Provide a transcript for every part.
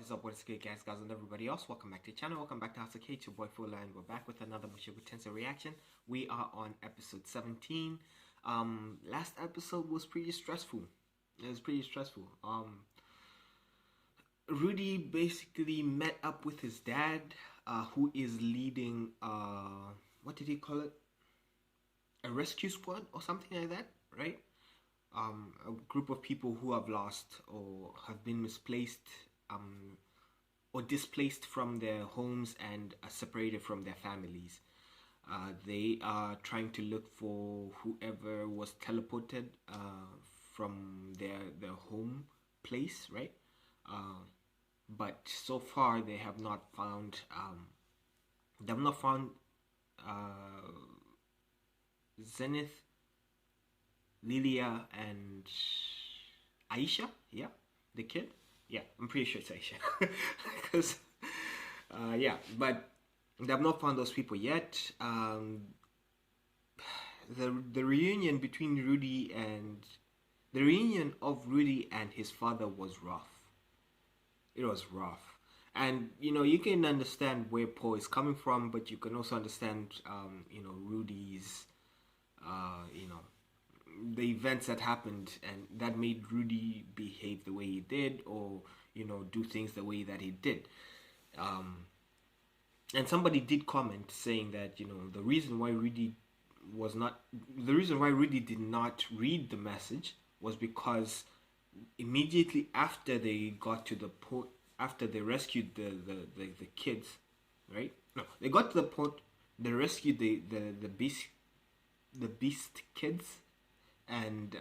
is up? What is good, guys, and everybody else? Welcome back to the channel. Welcome back to Isekai. It's your boy Fulla, and we're back with another Mushoku Tensei reaction. We are on episode 17. Last episode was pretty stressful. It was pretty stressful. Rudy basically met up with his dad, who is leading, what did he call it? A rescue squad or something like that, right? A group of people who have lost or have been misplaced or displaced from their homes and are separated from their families. They are trying to look for whoever was teleported from their home place, right? But so far they have not found Zenith, Lilia, and Aisha. Yeah, the kid. Yeah, I'm pretty sure it's Aisha. Because, yeah, but they have not found those people yet. The reunion between the reunion of Rudy and his father was rough. It was rough. And, you can understand where Paul is coming from, but you can also understand, Rudy's, the events that happened and that made Rudy behave the way he did, or do things the way that he did. And somebody did comment saying that the reason why Rudy did not read the message was because immediately after they got to the port, after they rescued the kids, right? No, they got to the port, they rescued the beast kids, and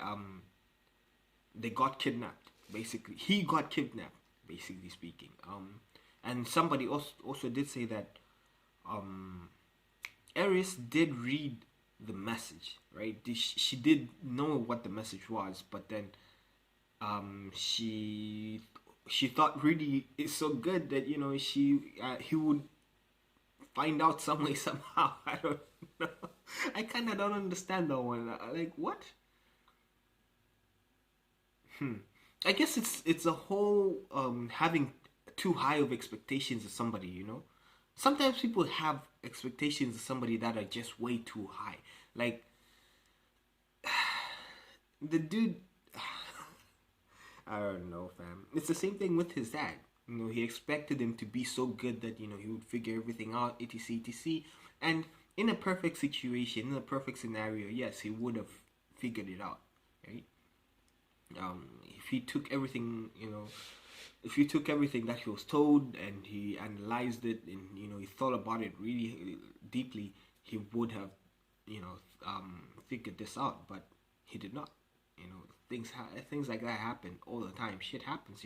they got kidnapped. Basically, he got kidnapped, basically speaking. And somebody also did say that Eris did read the message, right? She did know what the message was, but then she thought Rudy is so good that he would find out some way somehow. I don't know. I kind of don't understand that one. Like, what? I guess it's a whole having too high of expectations of somebody. Sometimes people have expectations of somebody that are just way too high. Like, the dude, I don't know, fam. It's the same thing with his dad. He expected him to be so good that he would figure everything out, etc, etc. And in a perfect situation, in a perfect scenario, yes, he would have figured it out, right? If he took everything, if he took everything that he was told and he analyzed it and he thought about it really deeply, he would have figured this out. But he did not. Things like that happen all the time. Shit happens.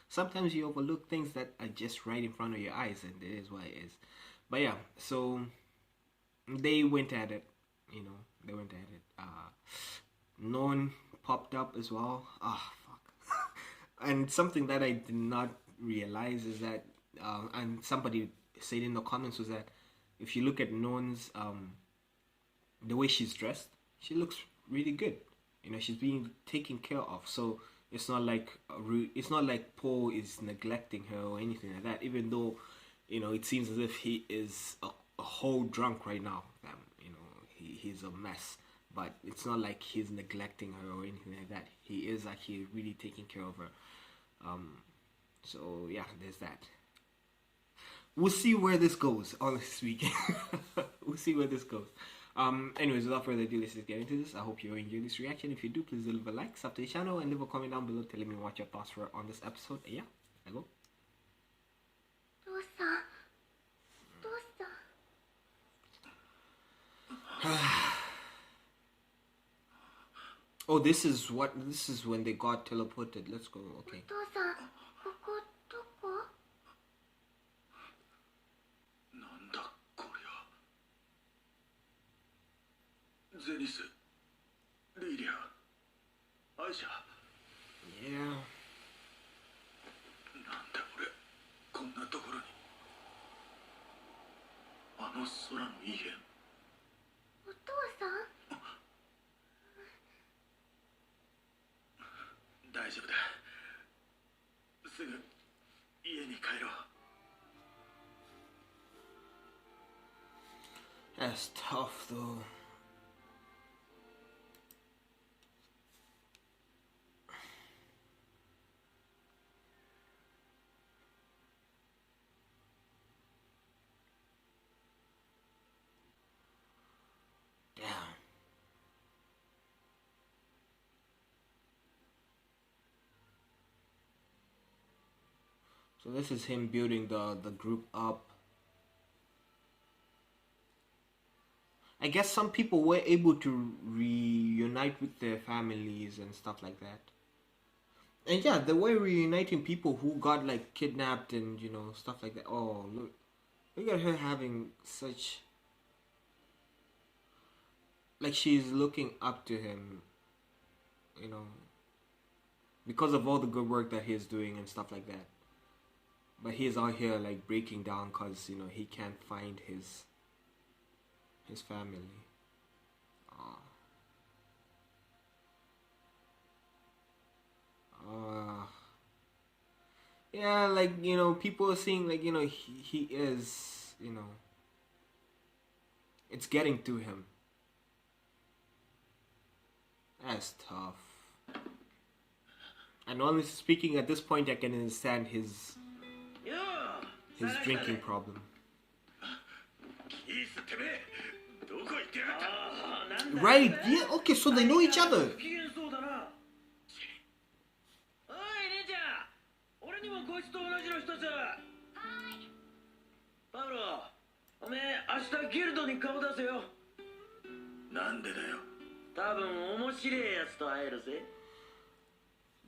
Sometimes you overlook things that are just right in front of your eyes, and it is what it is. But yeah, so they went at it. They went at it. Non popped up as well. Fuck. And something that I did not realize is that, and somebody said in the comments, was that if you look at Non's, the way she's dressed, she looks really good. She's being taken care of. So it's not like Paul is neglecting her or anything like that. Even though, it seems as if he is a whole drunk right now. He's a mess. But it's not like he's neglecting her or anything like that. He is actually really taking care of her. So yeah, there's that. We'll see where this goes, honestly speaking. We'll see where this goes. Anyways, without further ado, let's just get into this. I hope you enjoyed this reaction. If you do, please leave a like, sub to the channel, and leave a comment down below telling me what your thoughts were on this episode. Yeah, I go. Oh, this is when they got teleported. Let's go. Okay. Zenith, Lilia, Aisha. Yeah. なんで俺こんなところに。あの空の異変。お父さん？大丈夫だ。すぐ家に帰ろう。 That's tough though. Damn. So this is him building the group up. I guess some people were able to reunite with their families and stuff like that. And yeah, they were reuniting people who got like kidnapped and stuff like that. Oh, look at her having such, like, she's looking up to him, because of all the good work that he's doing and stuff like that. But he's out here like breaking down because he can't find his family. Yeah, like people are seeing like he is it's getting to him. That's tough. And honestly speaking, at this point I can understand his drinking problem. Right, yeah, okay, so they know each other.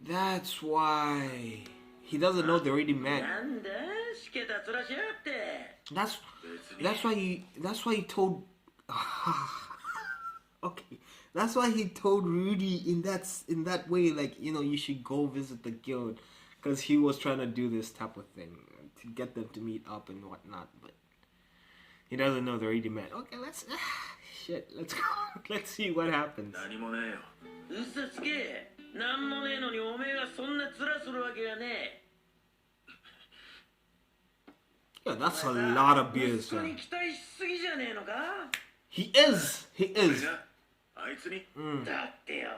That's why he doesn't know they already met. That's why he told okay, that's why he told Rudy in that way, like you should go visit the guild, because he was trying to do this type of thing to get them to meet up and whatnot, but he doesn't know they already met. Okay, let's go. Let's see what happens. Yeah, that's a lot of beers, man. He is. あいつに、だってよ、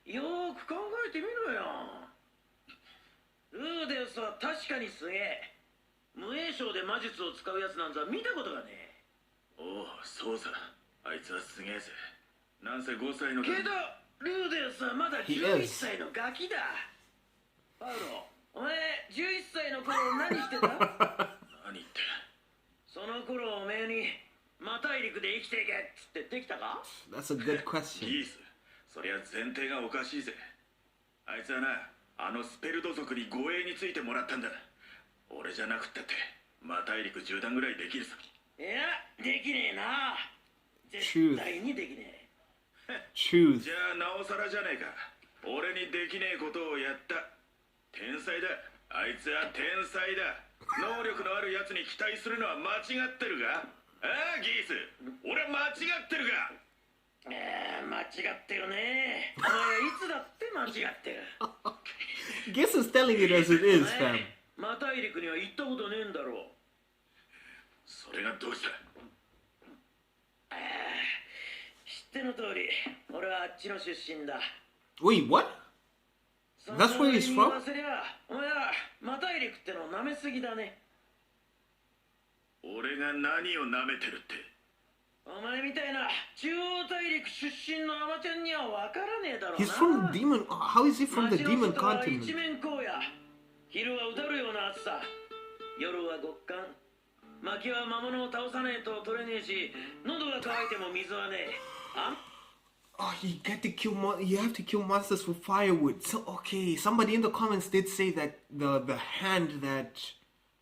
よーく考えてみろよ。ルーデウスは確かにすげえ。無影将で魔術を使うやつなんざ見たことがねえ。おお、そうさ。あいつはすげえぜ。なんせ5歳の。けどルーデウスはまだ11歳のガキだ。パウロ、お前11歳の頃何してた？何って。その頃おめえにマ大陸で生きていけっつってできたか？ That's a good question. ギース、そりゃ前提がおかしいぜ。あいつはな、あのスペルド族に護衛についてもらったんだ。俺じゃなくったってマ大陸縦断ぐらいできるさ。いや、できねえな。絶対にできねえ。Choose. じゃあなおさらじゃねえか。俺にできねえことをやった。天才だ。あいつは天才だ。能力のあるやつに期待するのは間違ってるが？ああ、ギース、俺間違ってるか？間違ってるね。お前いつだって間違ってる。Guess is telling it as it is, fam. マ大陸には行ったことねえんだろう。それがどうした？知っての通り、俺はあっちの出身だ。Wait, what? That's where he's from? お前はマ大陸っての舐めすぎだね。俺が何を舐めてるって？お前みたいな中央大陸出身のアマちゃんには分からねえだろうな。 He's from the demon. How is he from the demon continent? 一面荒野。昼はうだるような暑さ。夜は極寒。薪は魔物を倒さねえと取れねえし、喉が渇いても水はねえ。Oh, you have to kill monsters for firewood. So okay, somebody in the comments did say that the hand that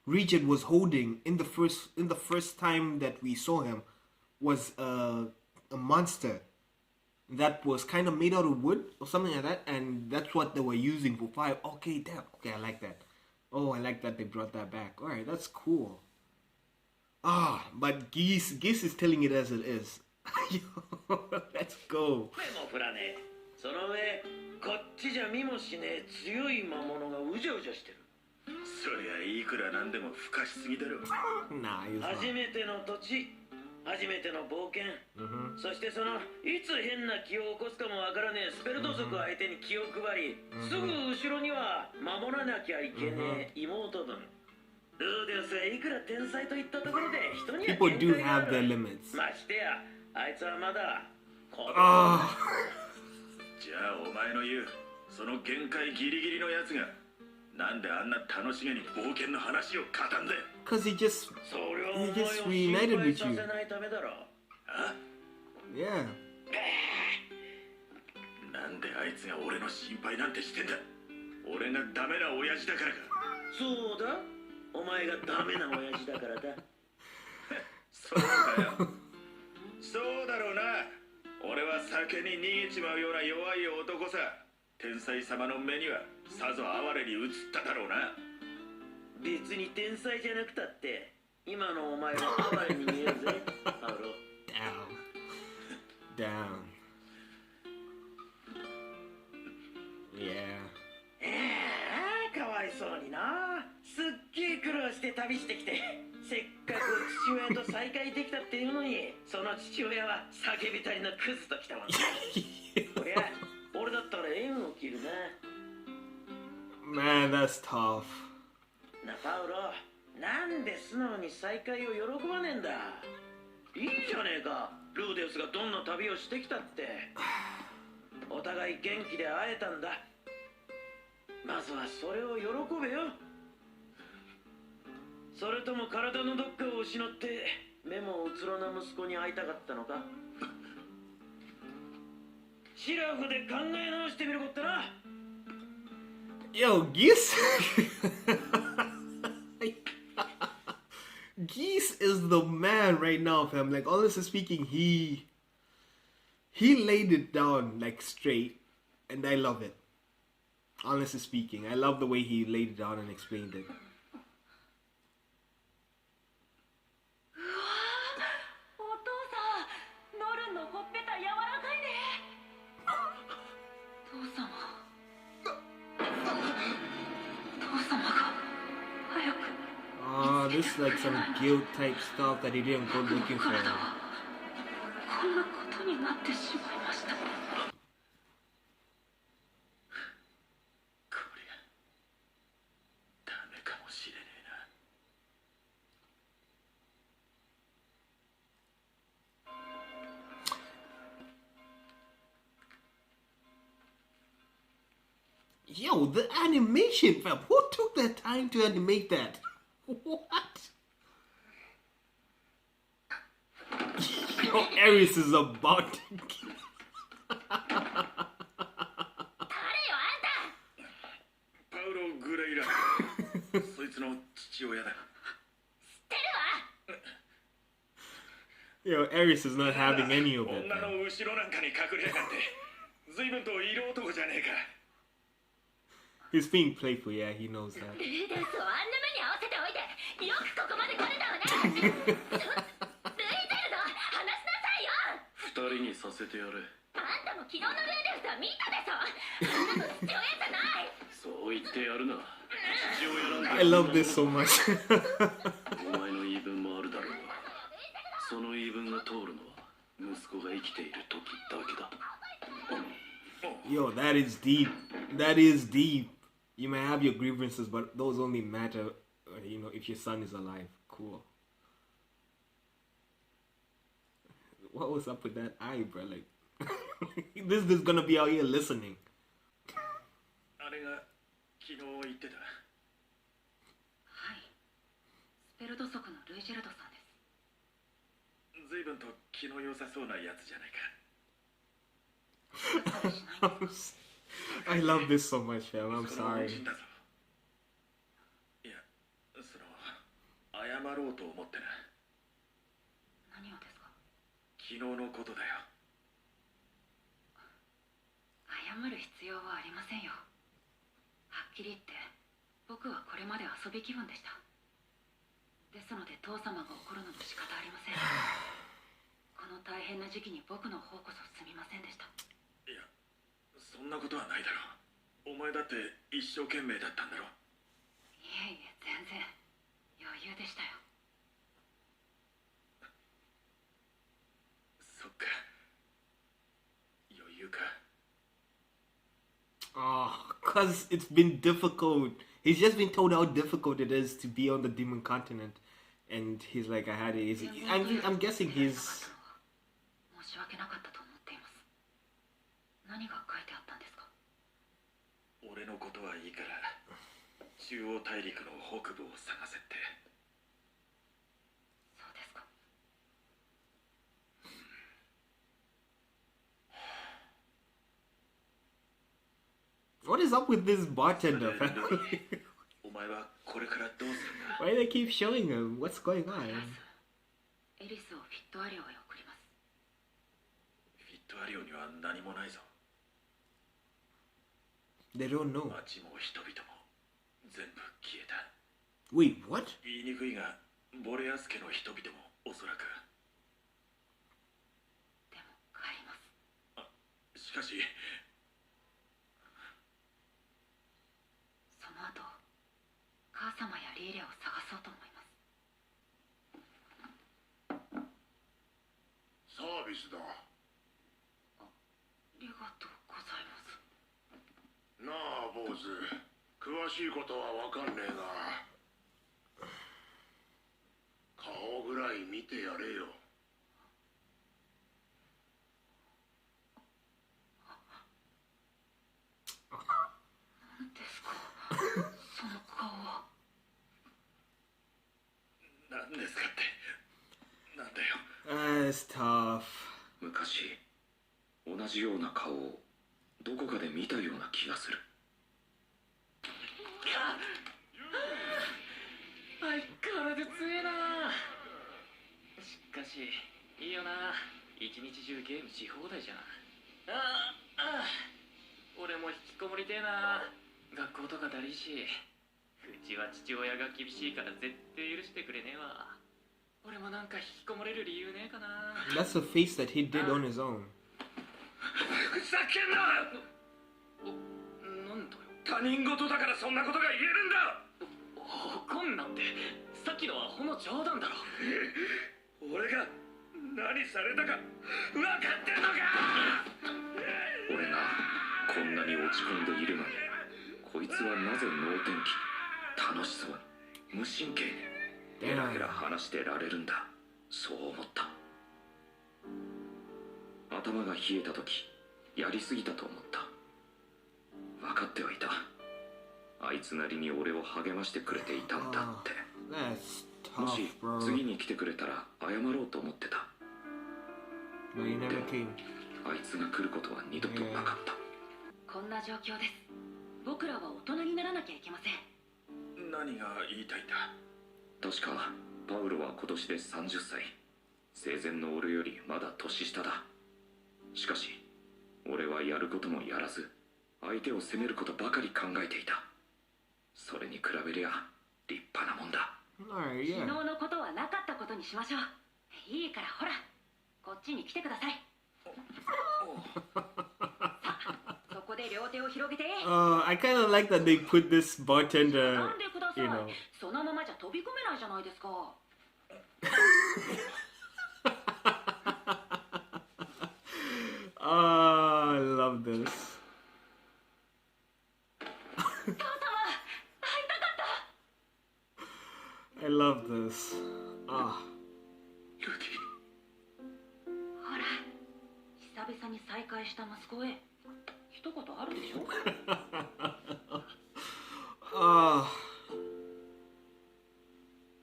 Regent was holding in the first time that we saw him was a monster that was kind of made out of wood or something like that, and that's what they were using for fire. Okay, damn. Okay, I like that. Oh, I like that they brought that back. All right, that's cool. But Geese is telling it as it is. Let's go. その上、こっちじゃ見もしねえ強い魔物がうじゃうじゃしてる。そりゃいくらなんでもふかしすぎだろ。Nah, he was 初 not. めての土地、初めての冒険、そしてそのいつ変な気を起こすかもわからねえスペルト族相手に気を配り、すぐ後ろには守らなきゃいけねえ妹分。ルーデウスはいくら天才といったところで人には People 限 do 界があ have their る。 limits. ましてやあいつはまだ子供 Oh, じゃあお前の言うその限界ギリギリのやつがなんであんな楽しげに冒険の話を語んだよ。 because he just それをお he 前 just を reunited 心配 with さ you. せないためだろ。あ Yeah. なんであいつが俺の心配なんてしてんだ。俺がダメな親父だからか。そうだ、お前がダメな親父だからだ。そうだよ。そうだろうな。俺は酒に逃げちまうような弱い男さ。天才様の目にはさぞ哀れに映っただろうな。別に天才じゃなくたって今のお前は哀れに見えるぜ、パウロ。 Down. Yeah. かわいそうにな。すっげえ苦労して旅してきて、せっかく父親と再会できたっていうのに、その父親は叫びたりのクズときたもんね。こりゃ俺だったら縁を切るな。 Man, that's tough. な、パウロ、なんで素直に再会を喜ばねえんだ。いいじゃねえか、ルーデウスがどんな旅をしてきたって。お互い元気で会えたんだ。まずはそれを喜べよ。それとも体のどっかを失って目もうつろな息子に会いたかったのか。シラフで考え直してみることな。 Yo, Geese. Geese is the man right now, fam. Like, honestly speaking, he laid it down like straight, and I love it. Honestly speaking, I love the way he laid it down and explained it. お父さん、ノルンのほっぺた柔らかいね。父様が早く。 This is like some guilt type stuff that he didn't go looking for. こんなことになってしまいました。こりゃダメかもしれねえな。 Yo, the animation, fam. Who took that time to animate that? What? Yo, Ares is about to... パウロ・グレイラそいつの父親だ。 Yo, Ares is not having any of it. 女 Man. の後ろなんかに隠れやがって随分と色男じゃねえか。 He's being playful, yeah, he knows that. ルーデウスをあんな目に合わせておいて、よくここまで来れたわね。ルイゼルド、話しなさいよ。二人にさせてやれ。あんたも昨日のルーデウスは見たでしょ。あんなの父親じゃない。そう言ってやるな。父親なんだ。 I love this so much. お前の言い分もあるだろうが、その言い分が通るのは息子が生きている時だけだ。 Yo, that is deep. That is deep. You may have your grievances, but those only matter, if your son is alive. Cool. What was up with that eye, bro? Like, this is gonna be out here listening. あれが昨日言ってた。はい。スペルト族のルイジェルドさんです。随分と気の良さそうなやつじゃないか。 I love this so much, fam. I'm sorry. いや、謝ろうと思ってな。何をですか。昨日のことだよ。謝る必要はありませんよ。はっきり言って僕はこれまで遊び気分でした。ですので父様が怒るのも仕方ありません。この大変な時期に僕の方こそすみませんでした。いや、そんなことはないだろう。お前だって一生懸命だったんだろう。いえ、えいえ、全然余裕でしたよ。そっか、余裕か。Oh, cause it's been difficult. He's just been told how difficult it is to be on the demon continent, and he's like, I had it. I'm guessing he's. 申し訳なかったと思っています。何が書いてあったんですか？俺のことはいいから、中央大陸の北部を探せって。そうですか。What is up with this bartender? お前はこれからどうするんだ？ Why do they keep showing him? What's going と on? りあえずエリスをフィットアリオへ送ります。フィットアリオには何もないぞ。 They don't know. 町も人々も全部消えた。 Wait, what? 言いにくいが、ボレアス家の人々もおそらく。でも帰ります。しかし、その後、母様やリーレを探そうと思います。サービスだ。ありがとうございます。なあ坊主、詳しいことはわかんねえが、顔ぐらい見てやれよ。何ですかその顔は。何ですかって。なんだよ。It's tough. 昔、同じような顔をどこかで見たような気がする。相変わらず強えな。しかしいいよな、一日中ゲームし放題じゃん。俺も引きこもりてえな。学校とかだりいし、うちは父親が厳しいから絶対許してくれねえわ。俺もなんか引きこもれる理由ねえかな。 That's the face that he did on his own. ふざけんな。なんだよ。他人事だからそんなことが言えるんだ。怒んなって、さっきのはほんの冗談だろ。俺が何されたか分かってんのか。俺がこんなに落ち込んでいるのに、こいつはなぜ能天気、楽しそうに、無神経にヘラヘラ話してられるんだ。そう思った。頭が冷えた時、やりすぎたと思った。分かってはいた。あいつなりに俺を励ましてくれていたんだって。 That's も tough, し bro. 次に来てくれたら謝ろうと思ってた。 But he never came. あいつが来ることは二度となかった。こんな状況です。僕らは大人にならなきゃいけません。何が言いたいんだ。確かパウロは今年で30歳。生前の俺よりまだ年下だ。しかし俺はやることもやらず、相手を責めることばかり考えていた。それに比べりゃ立派なもんだ。Alright, 昨 yeah. 日のことはなかったことにしましょう。いいからほら、こっちに来てください。さあ、そこで両手を広げて。 I kind of like that they put this な bartender, んでください。 you know. そのままじゃ飛び込めないじゃないですか。Oh, I love this. 父様、会いたかった。 I love this. Ah. ルデほら、久々に再会した息子へ一言あるでしょ。 Ah.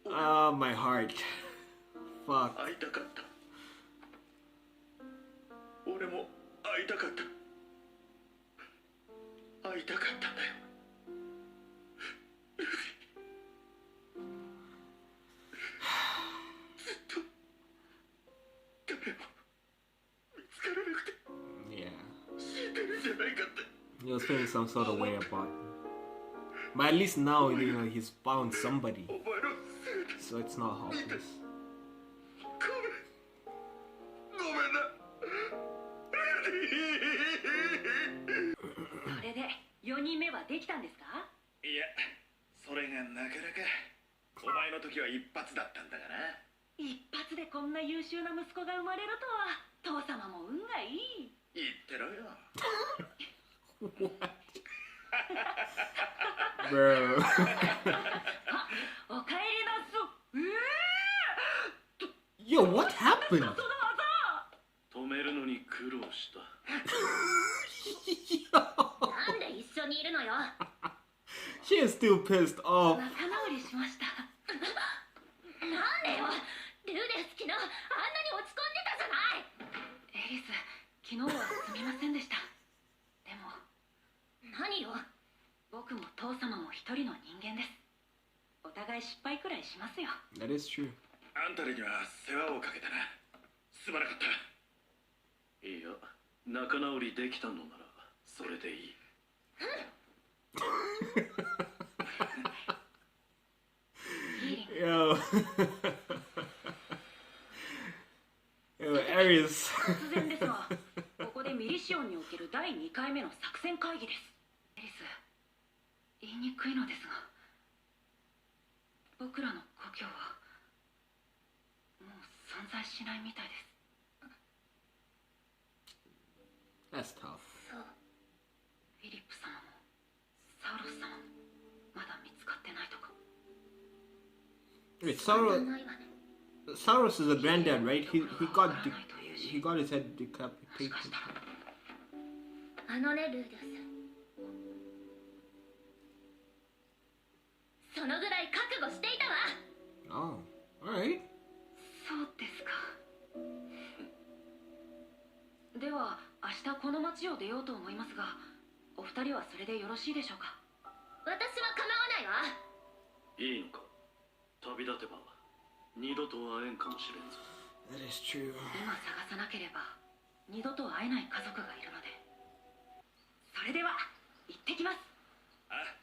Ah, my heart. Fuck. ィ、会いたかった。俺も会いたかった。会いたかったんだよ。ずっと誰も見つからなくて Yeah. 死んでるんじゃないかって。 He was feeling some sort of way about it. But at least now, you know, he's found somebody. お前の姿 So it's not hopeless. ごめんな。それで4人目はできたんですか？いや、それがなかなかお前の時は一発だったんだがな。一発でこんな優秀な息子が生まれるとは父様も運がいい。言ってろよ。Bro. おかえりなさ。Yo, what happened? 止めるのに苦労した。なんで一緒にいるのよ。She is still pissed off. 仲直りしました。なんでよ。ルーデス昨日あんなに落ち込んでたじゃない。エリス、昨日はすみませんでした。でも何よ。僕も父様も一人の人間です。お互い失敗くらいしますよ。 That is true. あんたらには世話をかけたな。すまなかった。いや、仲直りできたのならそれでいい。Yo. Yo, Aries. 突然ですが、ここでミリシオンにおける第2回目の作戦会議です。エリス、言いにくいのですが、僕らの故郷はもう存在しないみたいです。That's tough. そう。フィリップ様もサウロス様もまだ見つかってないとか。Wait, Saurus is a granddad, right? He got his head decapitated. あのね、ルーデス。そのぐらい覚悟していたわ。Oh, alright. そうですか。では明日この町を出ようと思いますが、お二人はそれでよろしいでしょうか。私は構わないわ。いいのか。旅立てば二度と会えんかもしれんぞ。 That is true. 今探さなければ二度と会えない家族がいるので。それでは行ってきます。あ、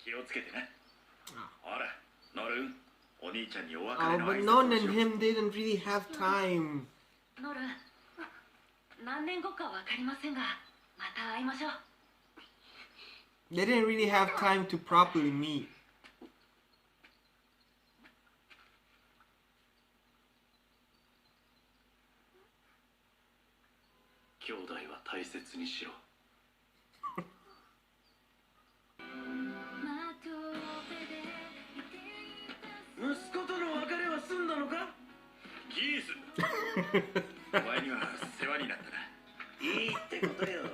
気をつけてな。あほら、ノルン、お兄ちゃんにお別 Oh, れの but 挨 Non 拶を and しよう。 him didn't really have time. ノルン、何年後かわかりませんが、また会いましょう。 They didn't really have time to properly meet. 兄弟は大切にしろ。息子との別れは済んだのか？ギースお前には世話になったな。いいってことよ。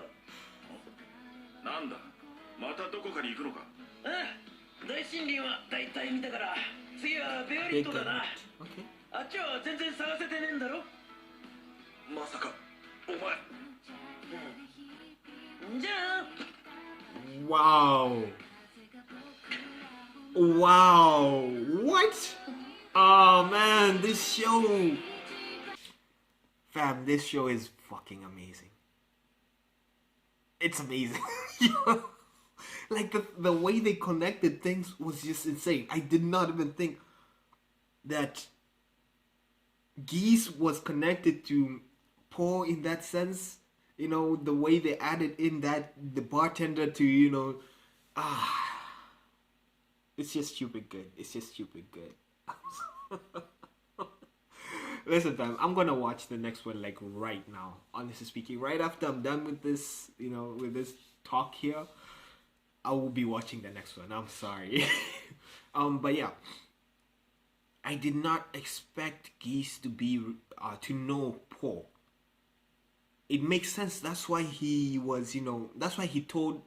なんだ、またどこかに行くのか。ああ、大森林は大体見たから、次はベアリ Big ットだな。 Okay. あっちは全然探せてねえんだろ。まさかお前。じゃあ Wow. Wow. What? Oh man, this show. Fam, this show is fucking amazing. It's amazing. Like the way they connected things was just insane. I did not even think that Geese was connected to Paul in that sense. You know, the way they added in that the bartender to, you know, it's just stupid good. It's just stupid good. Listen, fam, I'm gonna watch the next one like right now. Honestly speaking, right after I'm done with this, you know, with this talk here, I will be watching the next one. I'm sorry. But yeah, I did not expect Geese to be to know Paul. It makes sense. That's why he was, you know, that's why he told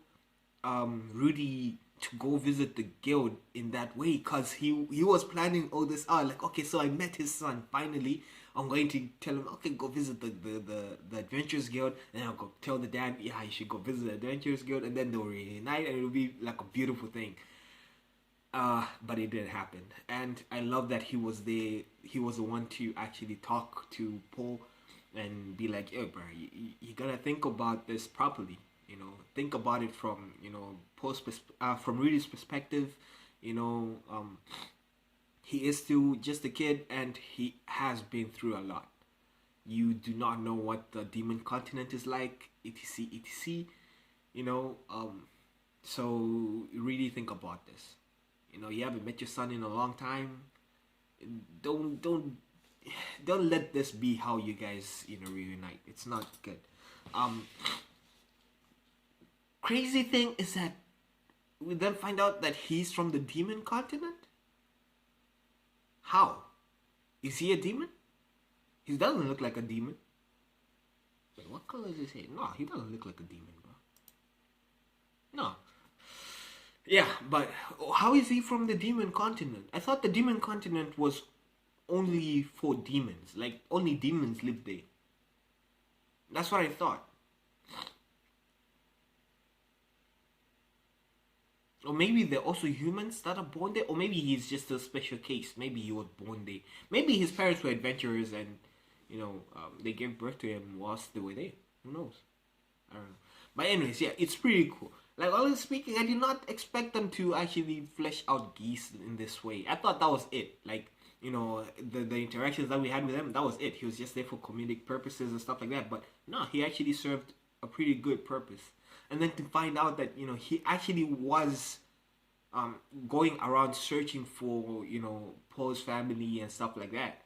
Rudy to go visit the guild in that way, because he was planning all this out. Like, okay, so I met his son finally. I'm going to tell him, okay, go visit the Adventurers Guild, and I'll go tell the dad, yeah, you should go visit the Adventurers Guild, and then they'll reunite, and it'll be like a beautiful thing. But it didn't happen, and I love that he was there. He was the one to actually talk to Paul and be like, yo, bro, you gotta think about this properly. You know, think about it from, you know, from Rudy's perspective. You know, he is still just a kid, and he has been through a lot. You do not know what the demon continent is like, etc, etc. You know, so really think about this. You know, you haven't met your son in a long time. Don't let this be how you guys, you know, reunite. It's not good. Crazy thing is that we then find out that he's from the demon continent. How? Is he a demon? He doesn't look like a demon. Wait, what color is his hair? No, he doesn't look like a demon, bro. No. Yeah, but how is he from the demon continent? I thought the demon continent was only for demons. Like, only demons live there. That's what I thought. Or maybe they're also humans that are born there. Or maybe he's just a special case. Maybe he was born there. Maybe his parents were adventurers and, you know, they gave birth to him whilst they were there. Who knows? I don't know. But anyways, yeah, it's pretty cool. Like, honestly speaking, I did not expect them to actually flesh out Geese in this way. I thought that was it. Like, you know, the interactions that we had with him, that was it. He was just there for comedic purposes and stuff like that. But no, he actually served a pretty good purpose. And then to find out that, you know, he actually was going around searching for, you know, Paul's family and stuff like that.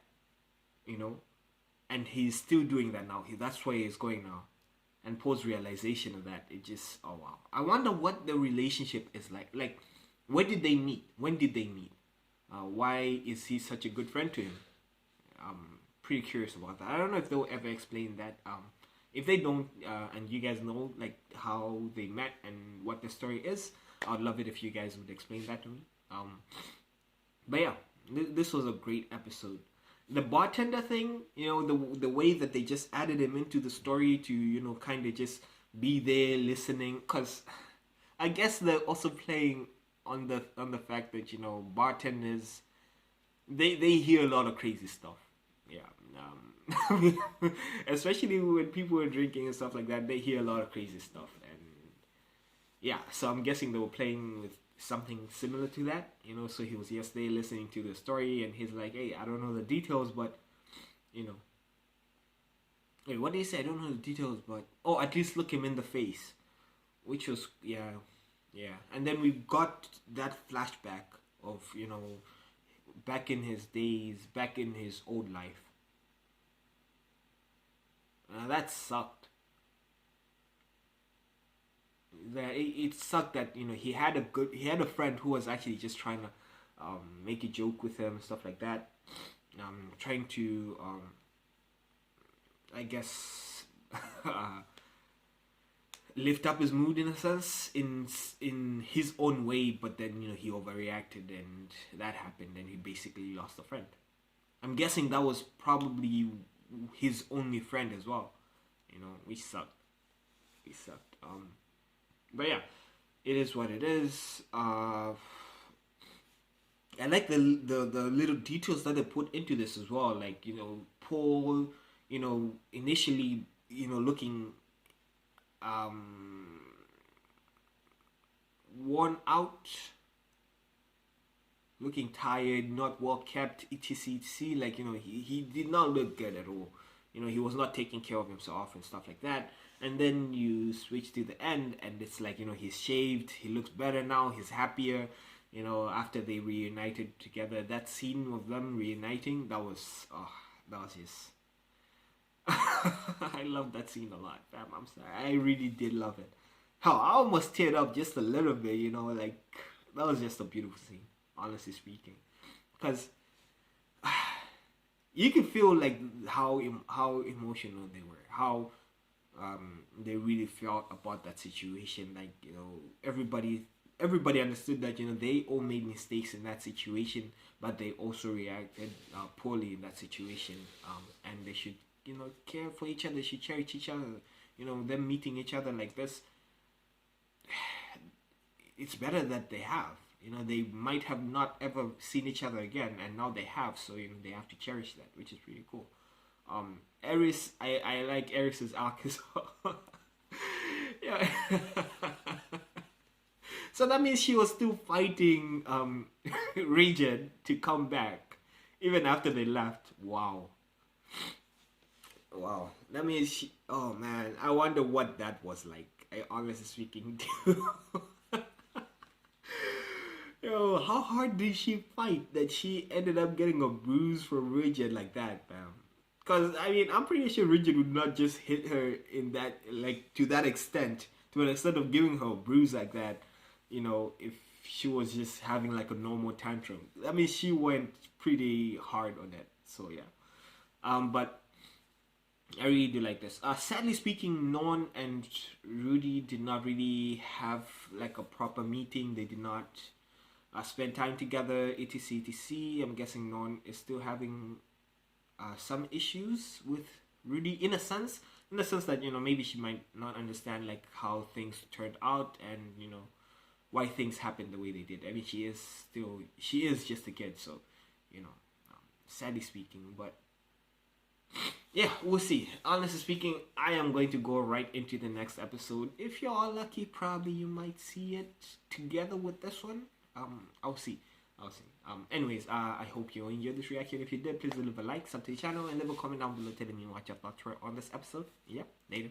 You know? And he's still doing that now. That's where he's going now. And Paul's realization of that, it just, oh wow. I wonder what the relationship is like. Like, where did they meet? When did they meet? Why is he such a good friend to him? I'm pretty curious about that. I don't know if they'll ever explain that. If they don't, and you guys know like how they met and what the story is, I'd love it if you guys would explain that to me. But yeah, this was a great episode. The bartender thing, you know, the way that they just added him into the story to, you know, kind of just be there listening, because I guess they're also playing on the fact that, you know, bartenders, they hear a lot of crazy stuff. Yeah, especially when people are drinking and stuff like that, they hear a lot of crazy stuff. And yeah, so I'm guessing they were playing with something similar to that, you know. So he was yesterday listening to the story and he's like, hey, I don't know the details, but, you know, wait, what did he say? I don't know the details, but, oh, at least look him in the face, which was, yeah. And then we got that flashback of, you know, back in his days, back in his old life. That sucked. It sucked that, you know, he had a friend who was actually just trying to make a joke with him and stuff like that, trying to I guess lift up his mood in a sense, in his own way, but then, you know, he overreacted and that happened and he basically lost a friend. I'm guessing that was probably his only friend as well, you know, which sucked. But yeah, it is what it is. I like the little details that they put into this as well. Like, you know, Paul, you know, initially, you know, looking worn out, looking tired, not well kept, etc. Like, you know, he did not look good at all. You know, he was not taking care of himself and stuff like that. And then you switch to the end and it's like, you know, he's shaved, he looks better now, he's happier, you know, after they reunited together. That scene of them reuniting, that was just I love that scene a lot, fam. I'm sorry, I really did love it. Hell, I almost teared up just a little bit, you know, like, that was just a beautiful scene, honestly speaking. Because you can feel like how emotional they were, how they really felt about that situation. Like, you know, everybody understood that, you know, they all made mistakes in that situation, but they also reacted poorly in that situation, and they should, you know, care for each other, they should cherish each other. You know, them meeting each other like this, it's better that they have. You know, they might have not ever seen each other again, and now they have, so, you know, they have to cherish that, which is pretty cool. Eris, I like Eris's arc as well. Yeah. So that means she was still fighting Regent to come back, even after they left. Wow. That means she, oh man, I wonder what that was like. I honestly speaking too. Yo, how hard did she fight that she ended up getting a bruise from Rigid like that, fam? Because, I mean, I'm pretty sure Rigid would not just hit her in that, like, to that extent. To an extent of giving her a bruise like that, you know, if she was just having, like, a normal tantrum. I mean, she went pretty hard on that. So, yeah. But I really do like this. Sadly speaking, Non and Rudy did not really have, like, a proper meeting. They did not spend time together, etc, etc. I'm guessing Non is still having some issues with Rudy in a sense that, you know, maybe she might not understand like how things turned out and, you know, why things happened the way they did. I mean, she is just a kid, so, you know, sadly speaking. But yeah, we'll see. Honestly speaking, I am going to go right into the next episode. If you're all lucky, probably you might see it together with this one. I'll see. Anyways, I hope you enjoyed this reaction. If you did, please leave a like, sub to the channel, and leave a comment down below telling me what your thoughts were on this episode. Yep, later.